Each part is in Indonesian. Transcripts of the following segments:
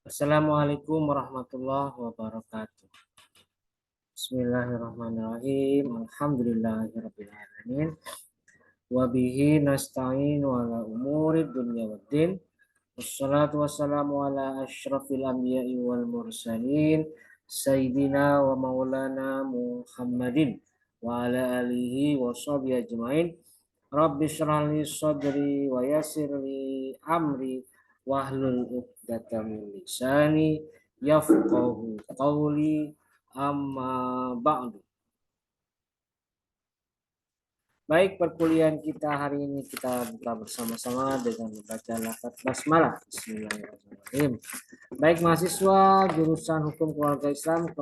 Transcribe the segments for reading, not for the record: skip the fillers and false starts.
Assalamualaikum warahmatullahi wabarakatuh. Bismillahirrahmanirrahim. Alhamdulillahirabbil alamin. Wa bihi nasta'in wa ala umuri dunya waddin. Wassalatu wassalamu ala asyrafil anbiya'i wal mursalin sayyidina wa maulana Muhammadin wa ala alihi wa sahbihi ajmain. Rabbi shrah li sadri wa yassir li amri wahlul 'uqdatam min lisani yafqahu qawli amma ba'du. Baik, perkuliahan kita hari ini kita buka bersama-sama dengan membaca lafaz basmalah. Bismillahirrahmanirrahim. Baik mahasiswa jurusan Hukum Keluarga Islam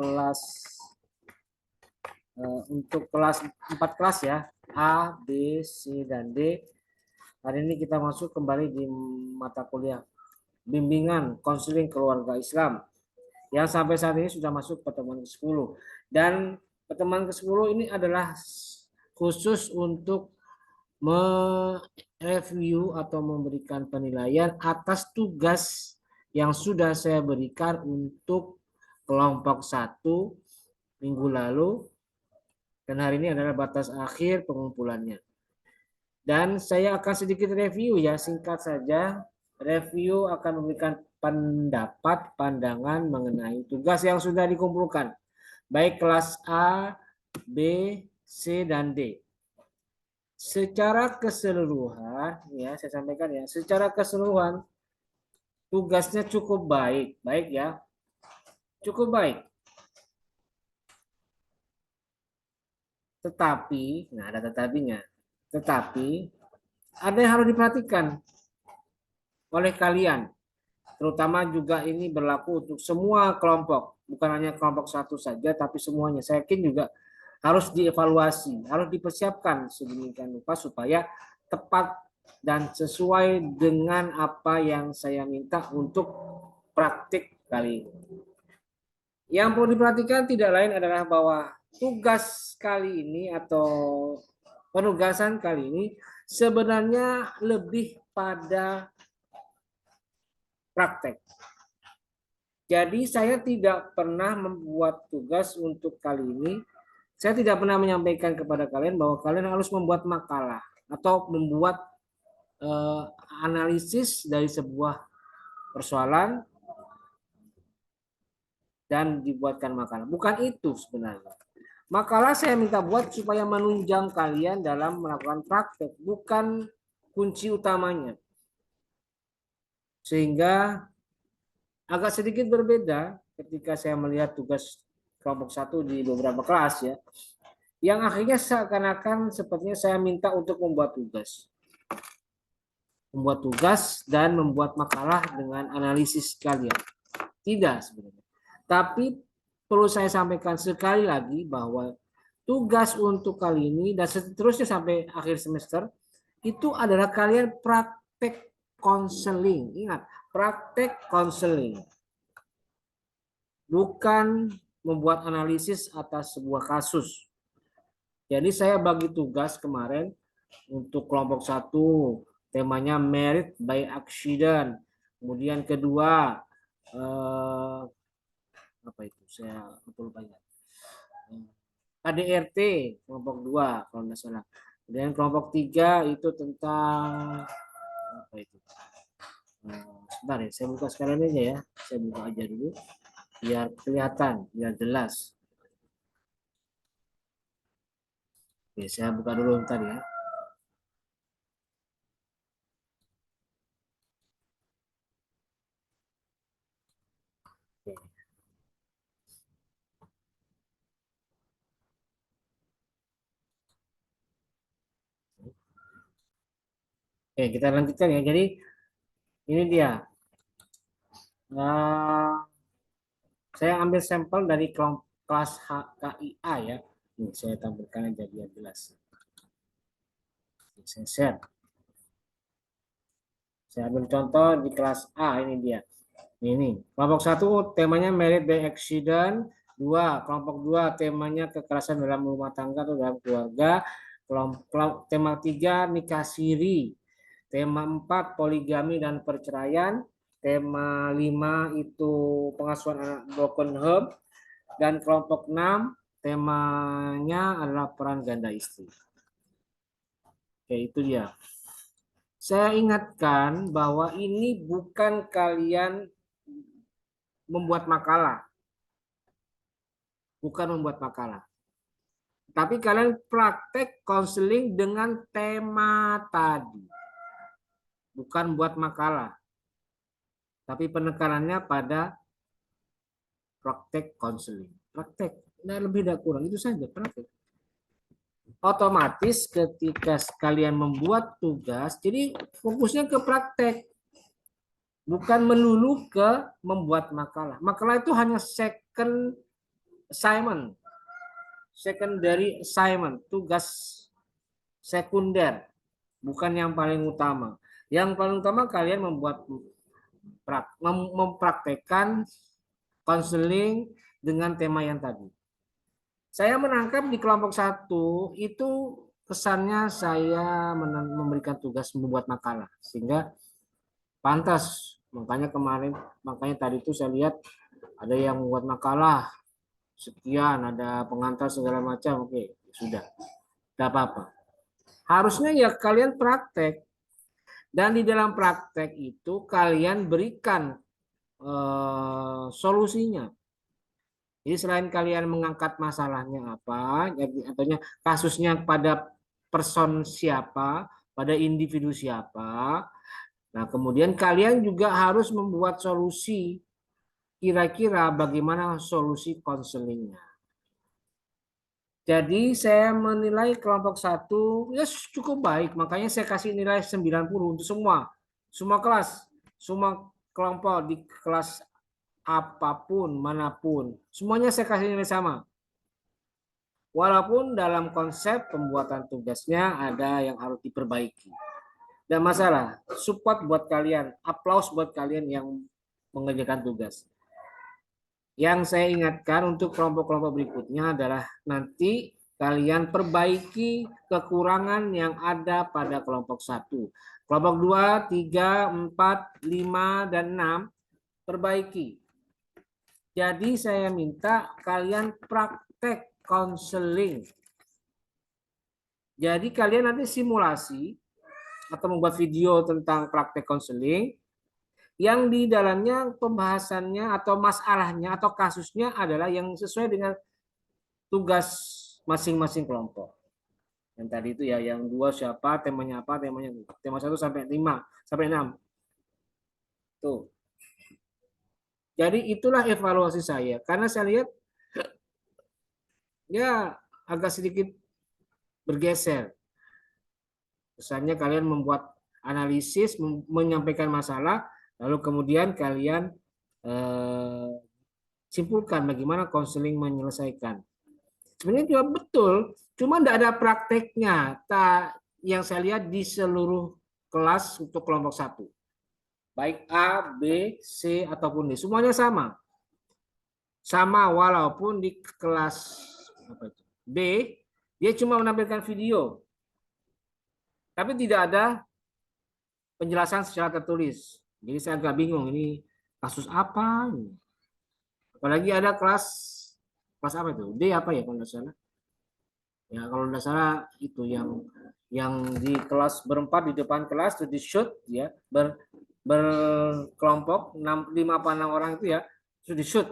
untuk kelas 4 kelas ya, A, B, C dan D. Hari ini kita masuk kembali di mata kuliah bimbingan konseling keluarga Islam yang sampai saat ini sudah masuk pertemuan ke-10. Dan pertemuan ke-10 ini adalah khusus untuk mereview atau memberikan penilaian atas tugas yang sudah saya berikan untuk kelompok 1 minggu lalu, dan hari ini adalah batas akhir pengumpulannya. Dan saya akan sedikit review ya, singkat saja. Review akan memberikan pendapat, pandangan mengenai tugas yang sudah dikumpulkan, baik kelas A, B, C, dan D. Secara keseluruhan, ya saya sampaikan ya, secara keseluruhan tugasnya cukup baik, baik ya, cukup baik. Tetapi, nah ada tetapinya. Tetapi ada yang harus diperhatikan oleh kalian, terutama juga ini berlaku untuk semua kelompok, bukan hanya kelompok 1 saja, tapi semuanya. Saya yakin juga harus dievaluasi, harus dipersiapkan sedemikian rupa supaya tepat dan sesuai dengan apa yang saya minta untuk praktik kali ini. Yang perlu diperhatikan tidak lain adalah bahwa tugas kali ini atau penugasan kali ini sebenarnya lebih pada praktek. Jadi saya tidak pernah membuat tugas untuk kali ini. Saya tidak pernah menyampaikan kepada kalian bahwa kalian harus membuat makalah atau membuat analisis dari sebuah persoalan dan dibuatkan makalah. Bukan itu sebenarnya. Makalah saya minta buat supaya menunjang kalian dalam melakukan praktek, bukan kunci utamanya. Sehingga agak sedikit berbeda ketika saya melihat tugas kelompok 1 di beberapa kelas ya, yang akhirnya seakan-akan sepertinya saya minta untuk membuat tugas dan membuat makalah dengan analisis kalian. Tidak sebenarnya. Tapi perlu saya sampaikan sekali lagi bahwa tugas untuk kali ini dan seterusnya sampai akhir semester itu adalah kalian praktek konseling. Ingat, praktek konseling. Bukan membuat analisis atas sebuah kasus. Jadi saya bagi tugas kemarin untuk kelompok 1 temanya merit by accident. Kemudian kedua apa itu? Saya lupa ingat. KDRT kelompok 2 kalau nggak salah. Kemudian kelompok 3 itu tentang apa itu? Sebentar ya, saya buka sekarang aja ya. Saya buka aja dulu biar kelihatan, biar jelas. Oke, saya buka dulu bentar ya. Oke, kita lanjutkan ya. Jadi ini dia. Nah, saya ambil sampel dari kelas HKIA ya. Ini saya tampilkan aja biar jelas. Saya share. Saya ambil contoh di kelas A, ini dia. Ini kelompok 1 temanya merit by accident. 2 kelompok 2 temanya kekerasan dalam rumah tangga atau dalam keluarga. Tema 3 nikah siri. Tema 4 poligami dan perceraian. tema 5 itu pengasuhan anak broken home, dan kelompok 6 temanya adalah peran ganda istri. Oke, itu dia. Saya ingatkan bahwa ini bukan kalian membuat makalah. Bukan membuat makalah. Tapi kalian praktek konseling dengan tema tadi. Bukan buat makalah. Tapi penekanannya pada praktek konseling. Praktek. Nah, lebih tidak kurang. Itu saja praktek. Otomatis ketika kalian membuat tugas, jadi fokusnya ke praktek. Bukan melulu ke membuat makalah. Makalah itu hanya second assignment. Secondary assignment. Tugas sekunder. Bukan yang paling utama. Yang paling utama kalian mempraktekkan konseling dengan tema yang tadi. Saya menangkap di kelompok 1 itu kesannya saya memberikan tugas membuat makalah. Sehingga pantas. Makanya tadi itu saya lihat ada yang membuat makalah sekian, ada pengantar segala macam. Oke, sudah. Tidak apa-apa. Harusnya ya kalian praktek. Dan di dalam praktek itu kalian berikan solusinya. Jadi selain kalian mengangkat masalahnya apa, artinya kasusnya pada person siapa, pada individu siapa. Nah, kemudian kalian juga harus membuat solusi. Kira-kira bagaimana solusi konselingnya. Jadi saya menilai kelompok 1 ya cukup baik. Makanya saya kasih nilai 90 untuk semua kelas, semua kelompok di kelas apapun, manapun. Semuanya saya kasih nilai sama. Walaupun dalam konsep pembuatan tugasnya ada yang harus diperbaiki. Dan masalah, support buat kalian, aplaus buat kalian yang mengerjakan tugas. Yang saya ingatkan untuk kelompok-kelompok berikutnya adalah nanti kalian perbaiki kekurangan yang ada pada kelompok 1. Kelompok 2, 3, 4, 5, dan 6 perbaiki. Jadi saya minta kalian praktek konseling. Jadi kalian nanti simulasi atau membuat video tentang praktek konseling yang di dalamnya pembahasannya atau masalahnya atau kasusnya adalah yang sesuai dengan tugas masing-masing kelompok. Yang tadi itu ya, yang 2 siapa, temanya apa, tema 1 sampai 5, sampai 6. Tuh. Jadi itulah evaluasi saya. Karena saya lihat ya agak sedikit bergeser. Misalnya kalian membuat analisis, menyampaikan masalah, lalu kemudian kalian simpulkan bagaimana konseling menyelesaikan. Sebenarnya juga betul, cuma tidak ada prakteknya. Yang saya lihat di seluruh kelas untuk kelompok 1. Baik A, B, C, ataupun D. Semuanya sama. Sama walaupun di kelas B, dia cuma menampilkan video. Tapi tidak ada penjelasan secara tertulis. Jadi saya agak bingung, ini kasus apa? Apalagi ada kelas apa itu? D apa ya kalau tidak salah? Ya kalau tidak salah itu yang di kelas berempat di depan kelas itu di shoot ya berkelompok 5 apa 6 orang itu ya itu di shoot.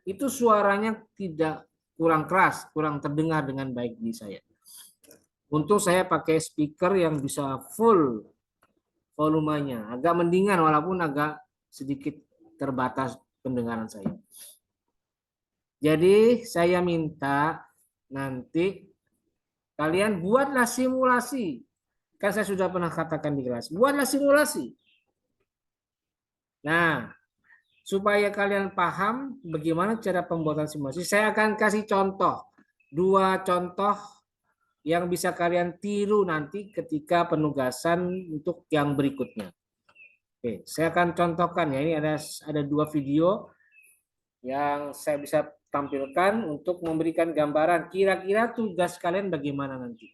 Itu suaranya tidak kurang keras, kurang terdengar dengan baik di saya. Untung saya pakai speaker yang bisa full volumenya, agak mendingan walaupun agak sedikit terbatas pendengaran saya. Jadi saya minta nanti kalian buatlah simulasi. Kan saya sudah pernah katakan di kelas, buatlah simulasi. Nah, supaya kalian paham bagaimana cara pembuatan simulasi, saya akan kasih contoh. 2 contoh yang bisa kalian tiru nanti ketika penugasan untuk yang berikutnya. Oke, saya akan contohkan ya. Ini ada 2 video yang saya bisa tampilkan untuk memberikan gambaran kira-kira tugas kalian bagaimana nanti.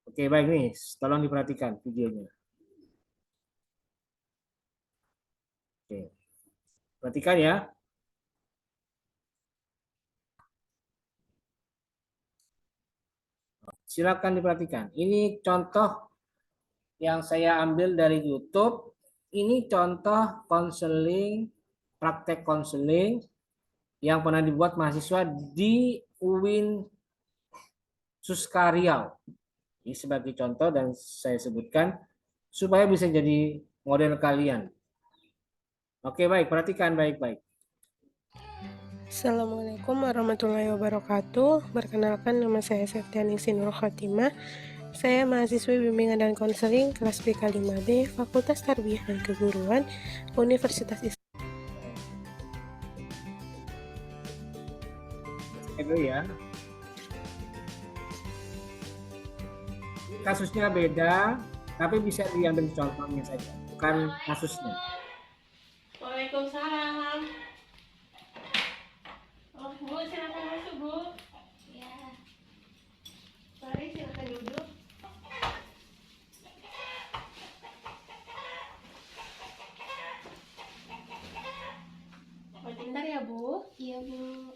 Oke, baik nih, tolong diperhatikan videonya. Perhatikan ya. Silakan diperhatikan. Ini contoh yang saya ambil dari YouTube. Ini contoh konseling, praktek konseling yang pernah dibuat mahasiswa di UIN Suskariau. Ini sebagai contoh dan saya sebutkan supaya bisa jadi model kalian. Oke, baik, perhatikan baik-baik. Assalamualaikum warahmatullahi wabarakatuh. Perkenalkan, nama saya Septianingsih Nur Khotimah. Saya mahasiswi bimbingan dan konseling kelas BK 5B Fakultas Tarbiyah dan Keguruan Universitas Islam. Itu ya. Kasusnya beda, tapi bisa diambil contohnya saja, bukan kasusnya. Waalaikumsalam. Oh, Bu, silakan masuk, Bu. Ya, Mari, silakan duduk. Oh, bentar ya, Bu. iya Bu.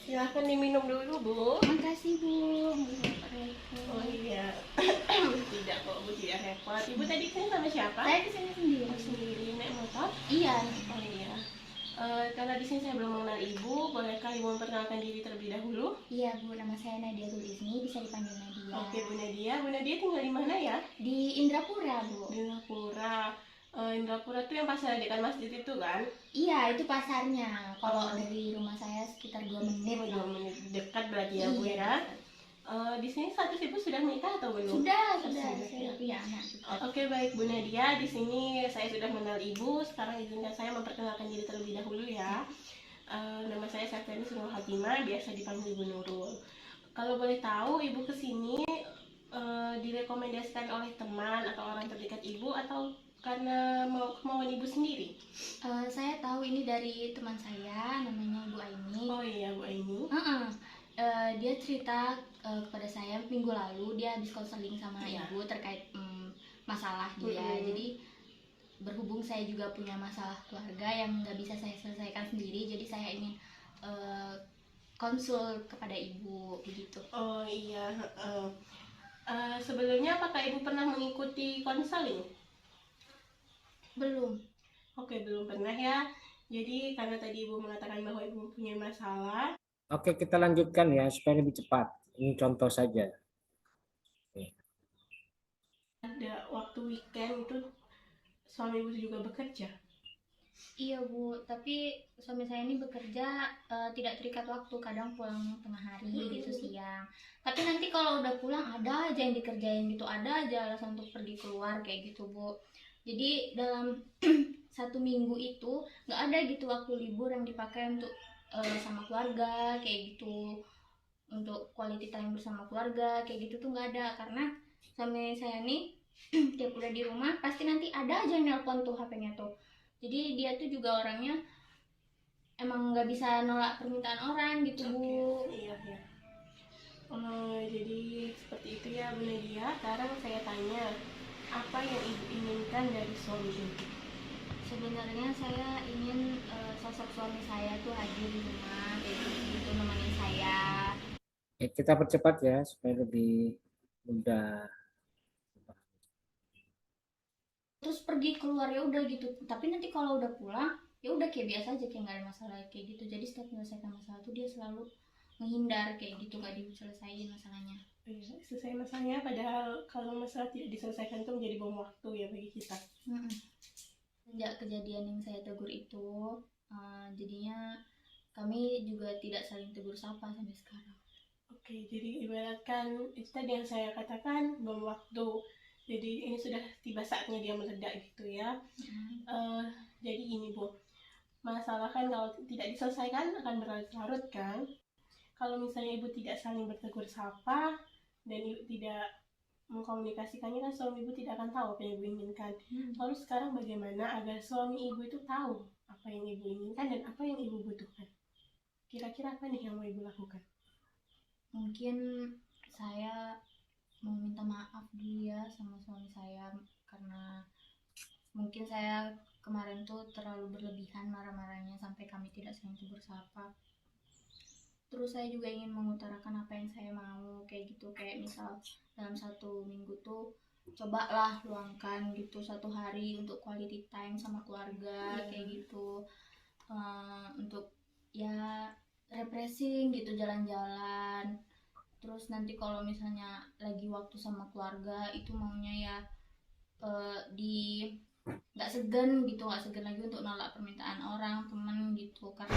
Silakan diminum dulu, Bu. Makasih Bu. Oh iya. Tidak kok, Bu, tidak repot. Ibu tadi kan sama siapa? Saya kesini sendiri. Oh, sendiri naik motor? Iya. Oh iya. Karena di sini saya belum mengenal Ibu, bolehkah Ibu memperkenalkan diri terlebih dahulu? Iya Bu, nama saya Nadia Tulisni, bisa dipanggil Nadia. Oke, Bu Nadia. Bu Nadia tinggal di mana ya? Di Indrapura Bu. Di Indrapura. Indrapura tuh yang pasar dekat masjid itu kan? Iya, itu pasarnya. Kalau dari rumah saya sekitar 2 menit. Oh, 2 menit dekat berarti ya, Bu Iya, ya. Di sini status Ibu sudah menikah atau belum? Sudah. Sudah, Saya ya. punya anak. Oke, baik Bu Nadia, di sini saya sudah mengenal Ibu. Sekarang izinkan saya memperkenalkan diri terlebih dahulu ya. Nama saya Septianingsih Nur Khotimah, biasa dipanggil Ibu Nurul. Kalau boleh tahu, Ibu kesini direkomendasikan oleh teman atau orang terdekat Ibu atau karena kemauan Ibu sendiri? Saya tahu ini dari teman saya, namanya Bu Aini. Oh iya, Bu Aini. Dia cerita kepada saya minggu lalu dia habis konseling sama Iya. Ibu terkait masalah dia. Jadi berhubung saya juga punya masalah keluarga yang nggak bisa saya selesaikan sendiri, jadi saya ingin konsul kepada Ibu begitu. Oh iya. Sebelumnya apakah Ibu pernah mengikuti konseling? Belum. Oke, belum pernah ya. Jadi karena tadi Ibu mengatakan bahwa Ibu punya masalah. Oke, kita lanjutkan ya supaya lebih cepat. Ini contoh saja. Ada waktu weekend itu suami Ibu juga bekerja. Iya Bu, tapi suami saya ini bekerja tidak terikat waktu, kadang pulang tengah hari gitu siang. Tapi nanti kalau udah pulang ada aja yang dikerjain gitu, ada aja alasan untuk pergi keluar kayak gitu Bu. Jadi dalam 1 minggu itu nggak ada gitu waktu libur yang dipakai untuk sama keluarga kayak gitu, untuk quality time bersama keluarga kayak gitu tuh nggak ada, karena suami saya nih tiap udah di rumah pasti nanti ada aja yang nelpon tuh HP-nya tuh. Jadi dia tuh juga orangnya emang nggak bisa nolak permintaan orang gitu Bu. Iya. Jadi seperti itu ya Bu Nadia. Sekarang saya tanya, apa yang Ibu inginkan dari suami Ibu? Sebenarnya saya ingin sosok suami saya tuh hadir di rumah kayak gitu nemenin saya. Kita percepat ya supaya lebih mudah. Terus pergi keluar ya udah gitu. Tapi nanti kalau udah pulang ya udah kayak biasa aja, kayak nggak ada masalah kayak gitu. Jadi setiap menyelesaikan masalah tuh dia selalu menghindar kayak gitu, nggak diselesaikan masalahnya. Selesai masalahnya, padahal kalau masalah tidak diselesaikan itu menjadi bom waktu ya bagi kita. Sejak kejadian yang saya tegur itu, jadinya kami juga tidak saling tegur sapa sampai sekarang. Oke, jadi ibaratkan itu tadi yang saya katakan bom waktu. Jadi ini sudah tiba saatnya dia meledak gitu ya. Jadi ini Bu, masalah kan kalau tidak diselesaikan akan berlarut-larut kan. Kalau misalnya Ibu tidak saling bertegur sapa dan Ibu tidak mengkomunikasikannya, kan suami Ibu tidak akan tahu apa yang Ibu inginkan. Lalu sekarang bagaimana agar suami Ibu itu tahu apa yang Ibu inginkan dan apa yang Ibu butuhkan? Kira-kira apa nih yang mau Ibu lakukan? Mungkin saya mau minta maaf dulu ya sama suami saya, karena Mungkin saya kemarin tuh terlalu berlebihan marah-marahnya sampai kami tidak saling tegur sapa. Terus saya juga ingin mengutarakan apa yang saya mau, kayak gitu, kayak misal dalam 1 minggu tuh cobalah luangkan gitu 1 hari untuk quality time sama keluarga, kayak gitu. Untuk ya refreshing gitu, jalan-jalan. Terus nanti kalau misalnya lagi waktu sama keluarga itu maunya ya di nggak segan lagi untuk nolak permintaan orang, temen gitu, karena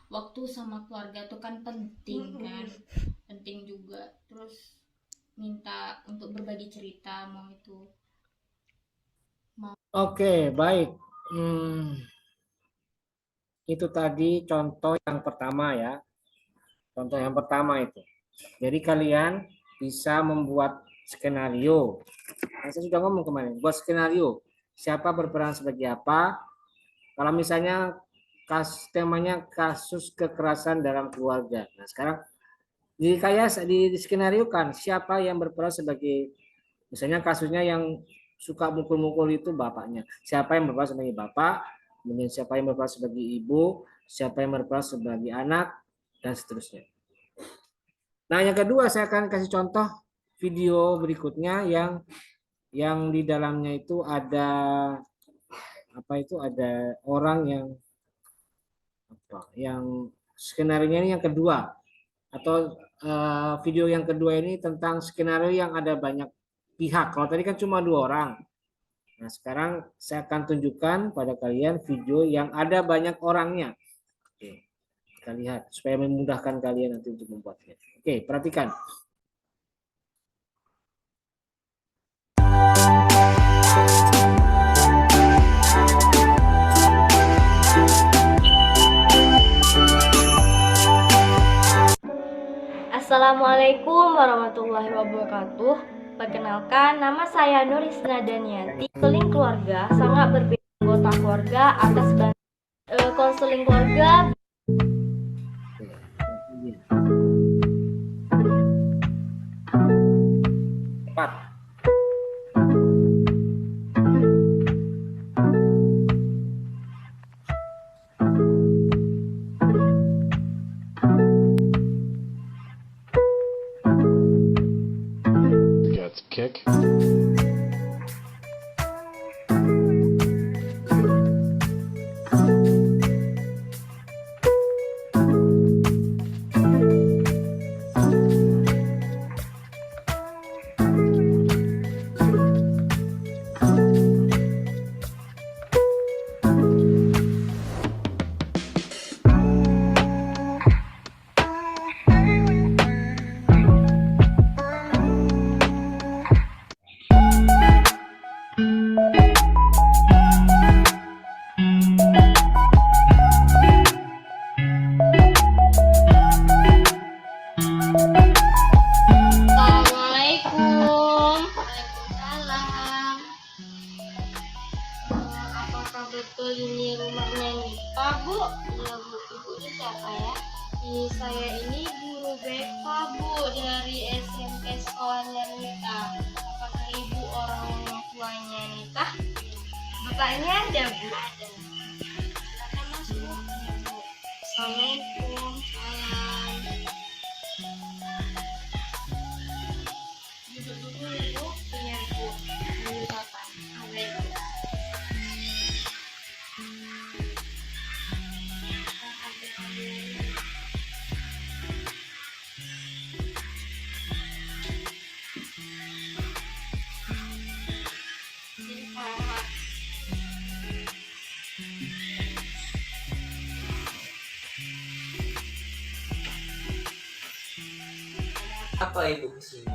waktu sama keluarga tuh kan penting kan, penting juga. Terus minta untuk berbagi cerita, mau itu Oke, baik. Itu tadi contoh yang pertama ya. Contoh yang pertama itu. Jadi kalian bisa membuat skenario. Saya sudah ngomong kemarin, buat skenario. Siapa berperan sebagai apa? Kalau misalnya temanya kasus kekerasan dalam keluarga. Nah, sekarang di skenario kan siapa yang berperan sebagai, misalnya kasusnya yang suka mukul-mukul itu bapaknya. Siapa yang berperan sebagai bapak? Kemudian siapa yang berperan sebagai ibu? Siapa yang berperan sebagai anak? Dan seterusnya. Nah, yang kedua saya akan kasih contoh video berikutnya yang di dalamnya itu ada ada orang yang skenario ini yang kedua, atau video yang kedua ini tentang skenario yang ada banyak pihak. Kalau tadi kan cuma 2 orang. Nah, sekarang saya akan tunjukkan pada kalian video yang ada banyak orangnya. Oke, kita lihat supaya memudahkan kalian nanti untuk membuatnya. Oke, perhatikan. Assalamualaikum warahmatullahi wabarakatuh. Perkenalkan, nama saya Nurisna Danianti. Konseling keluarga sangat berbeda anggota keluarga atas konseling keluarga. Cepat. Kick. Assalamualaikum. Waalaikumsalam. Apakah betul ini rumahnya Nita, Bu? Iya, Bu. Ibu ini siapa ya? Saya ini guru BK, Bu, dari SMP sekolahnya Nita. Apakah ibu orang tuanya Nita? Bapaknya ada, Bu? Ada. Silakan masuk, Bu. Assalamualaikum. Salam. Duduk dulu ya, Bu. Iya, Bu. Ini Bapak. Baik. Apa ibu kesini?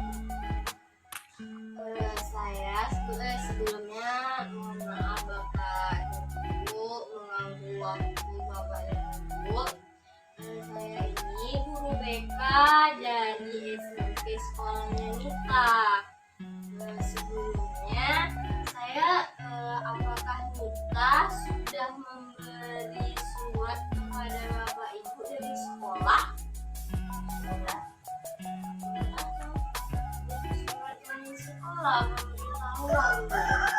Saya sebelumnya mohon maaf Bapak dan Ibu mengganggu waktu Bapak dan Ibu. Saya ini guru BK dari SMP sekolahnya Nita. Sebelumnya saya apakah Nita sudah memberi surat kepada Bapak Ibu dari sekolah? Surat dari sekolah memberitahu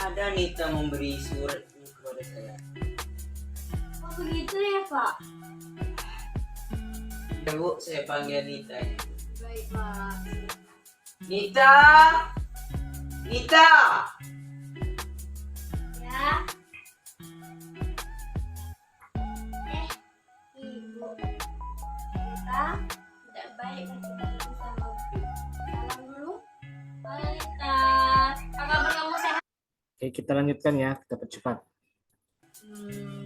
ada Nita memberi surat kepada saya. Oh begitu ya Pak? Ya Bu, saya panggil Nita. Baik Pak. Nita! Nita! Ya. Ibu. Kita tidak baik kita bisa salam dulu. Baik Kak. Apa kabar kamu sehat? Oke, kita lanjutkan ya, kita percepat.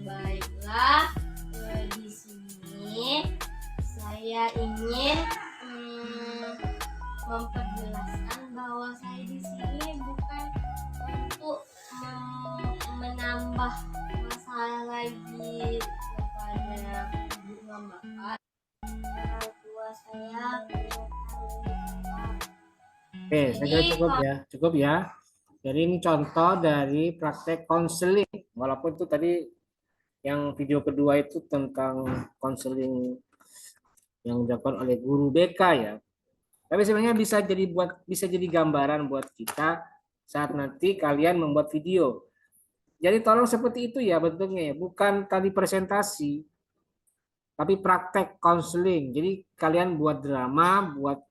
Baiklah. Di sini saya ingin memperjelaskan bahwa saya di sini bukan untuk menambah masalah lagi kepada ibu mama Pak. Orang tua saya Oke, saya kira cukup ya. Jadi ini contoh dari praktek konseling. Walaupun itu tadi yang video kedua itu tentang konseling yang dilakukan oleh guru BK ya. Tapi sebenarnya bisa jadi gambaran buat kita saat nanti kalian membuat video. Jadi tolong seperti itu ya bentuknya ya, bukan tadi presentasi, tapi praktek konseling. Jadi kalian buat drama, buat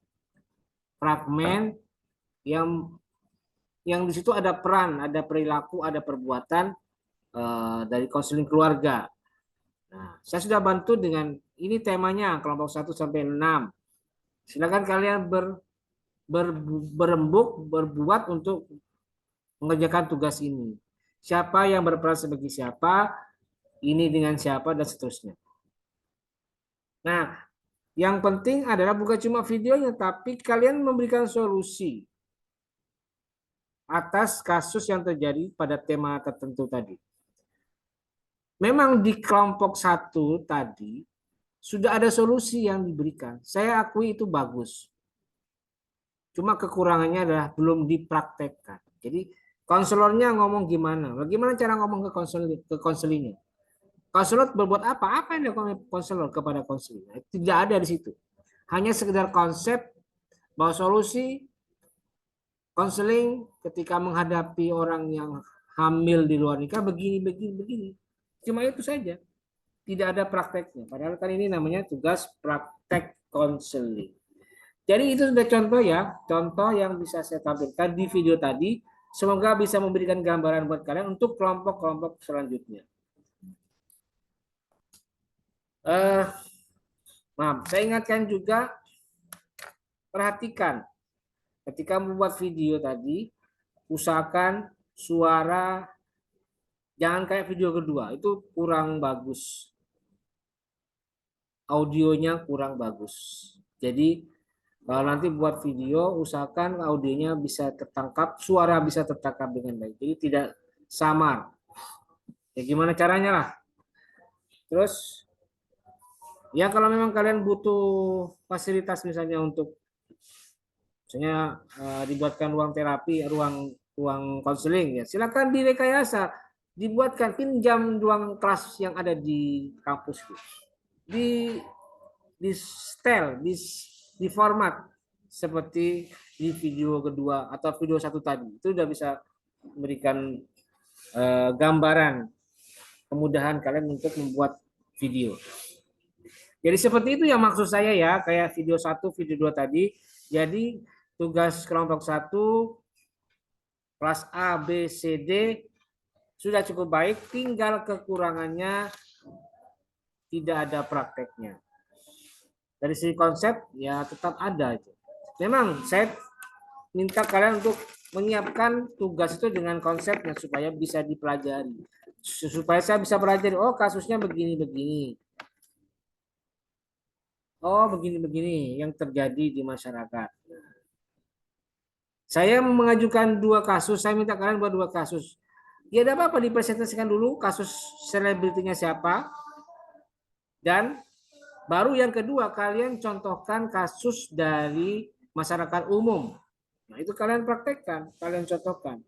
fragmen yang di situ ada peran, ada perilaku, ada perbuatan dari konseling keluarga. Nah, saya sudah bantu dengan ini temanya kelompok 1 sampai 6. Silakan kalian berbuat untuk mengerjakan tugas ini. Siapa yang berperan sebagai siapa, ini dengan siapa, dan seterusnya. Nah, yang penting adalah bukan cuma videonya, tapi kalian memberikan solusi atas kasus yang terjadi pada tema tertentu tadi. Memang di kelompok 1 tadi, sudah ada solusi yang diberikan. Saya akui itu bagus. Cuma kekurangannya adalah belum dipraktekkan. Jadi konselornya ngomong gimana? Bagaimana cara ngomong ke konselingnya? Konselor berbuat apa? Apa yang dilakukan konselor kepada konseling? Tidak ada di situ. Hanya sekedar konsep bahwa solusi konseling ketika menghadapi orang yang hamil di luar nikah begini. Cuma itu saja. Tidak ada prakteknya. Padahal kan ini namanya tugas praktek konseling. Jadi itu sudah contoh ya, contoh yang bisa saya tampilkan di video tadi. Semoga bisa memberikan gambaran buat kalian untuk kelompok-kelompok selanjutnya. Saya ingatkan juga, perhatikan ketika membuat video tadi, usahakan suara jangan kayak video kedua, itu kurang bagus. Audionya kurang bagus. Jadi kalau nanti buat video, usahakan audionya bisa tertangkap, suara bisa tertangkap dengan baik. Jadi tidak samar. Ya gimana caranya lah. Terus, ya kalau memang kalian butuh fasilitas misalnya untuk, misalnya dibuatkan ruang terapi, ruang konseling, ya silakan direkayasa, dibuatkan pinjam ruang kelas yang ada di kampus di setel, di format seperti di video kedua atau video 1 tadi. Itu sudah bisa memberikan gambaran kemudahan kalian untuk membuat video. Jadi seperti itu yang maksud saya ya, kayak video 1, video 2 tadi. Jadi tugas kelompok 1 kelas A, B, C, D sudah cukup baik, tinggal kekurangannya tidak ada prakteknya. Dari segi konsep ya tetap ada. Memang saya minta kalian untuk menyiapkan tugas itu dengan konsepnya supaya bisa dipelajari. Supaya saya bisa pelajari, oh kasusnya begini-begini. Oh begini-begini yang terjadi di masyarakat. Saya mengajukan 2 kasus, saya minta kalian buat 2 kasus. Ya ada apa-apa dipresentasikan dulu kasus selebritinya siapa. Dan baru yang kedua kalian contohkan kasus dari masyarakat umum. Nah, itu kalian praktekkan, kalian contohkan.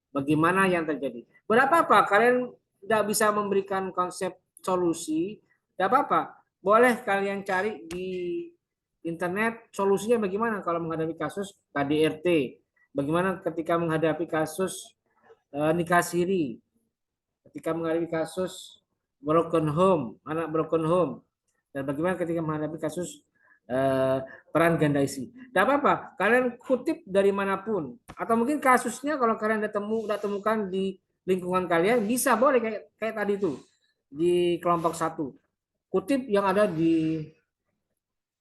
Bagaimana yang terjadi. Berapa apa kalian tidak bisa memberikan konsep solusi, tidak apa-apa. Boleh kalian cari di internet solusinya bagaimana kalau menghadapi kasus KDRT. Bagaimana ketika menghadapi kasus nikah siri, ketika menghadapi kasus broken home, anak broken home, dan bagaimana ketika menghadapi kasus peran ganda isi. Tidak apa-apa, kalian kutip dari manapun, atau mungkin kasusnya kalau kalian udah temukan di lingkungan kalian, bisa boleh kayak tadi itu di kelompok 1, kutip yang ada di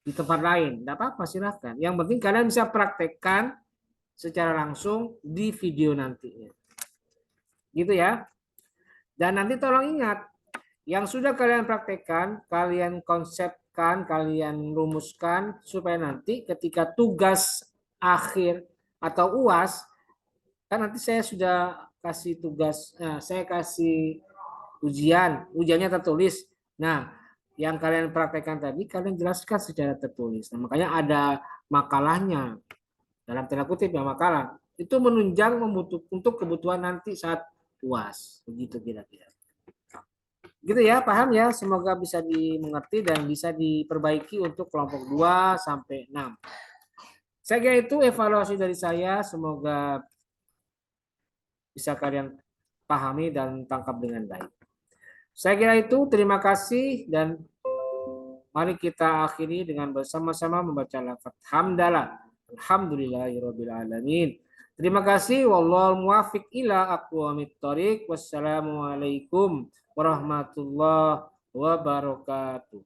tempat lain, tidak apa-apa, silahkan. Yang penting kalian bisa praktekkan secara langsung di video nantinya, gitu ya. Dan nanti tolong ingat, yang sudah kalian praktekkan, kalian konsepkan, kalian rumuskan, supaya nanti ketika tugas akhir atau UAS, kan nanti saya sudah kasih tugas, saya kasih ujiannya tertulis. Nah, yang kalian praktekkan tadi, kalian jelaskan secara tertulis. Nah, makanya ada makalahnya, dalam tanda kutip ya makalah. Itu menunjang untuk kebutuhan nanti saat UAS. Begitu kira-kira. Gitu ya, paham ya? Semoga bisa dimengerti dan bisa diperbaiki untuk kelompok 2 sampai 6. Saya kira itu evaluasi dari saya, semoga bisa kalian pahami dan tangkap dengan baik. Saya kira itu, terima kasih, dan mari kita akhiri dengan bersama-sama membaca lafaz hamdalah. Alhamdulillahirabbil alamin. Terima kasih, wallahul muwaffiq ila aqwamit thoriq. Wassalamualaikum warahmatullahi wabarakatuh.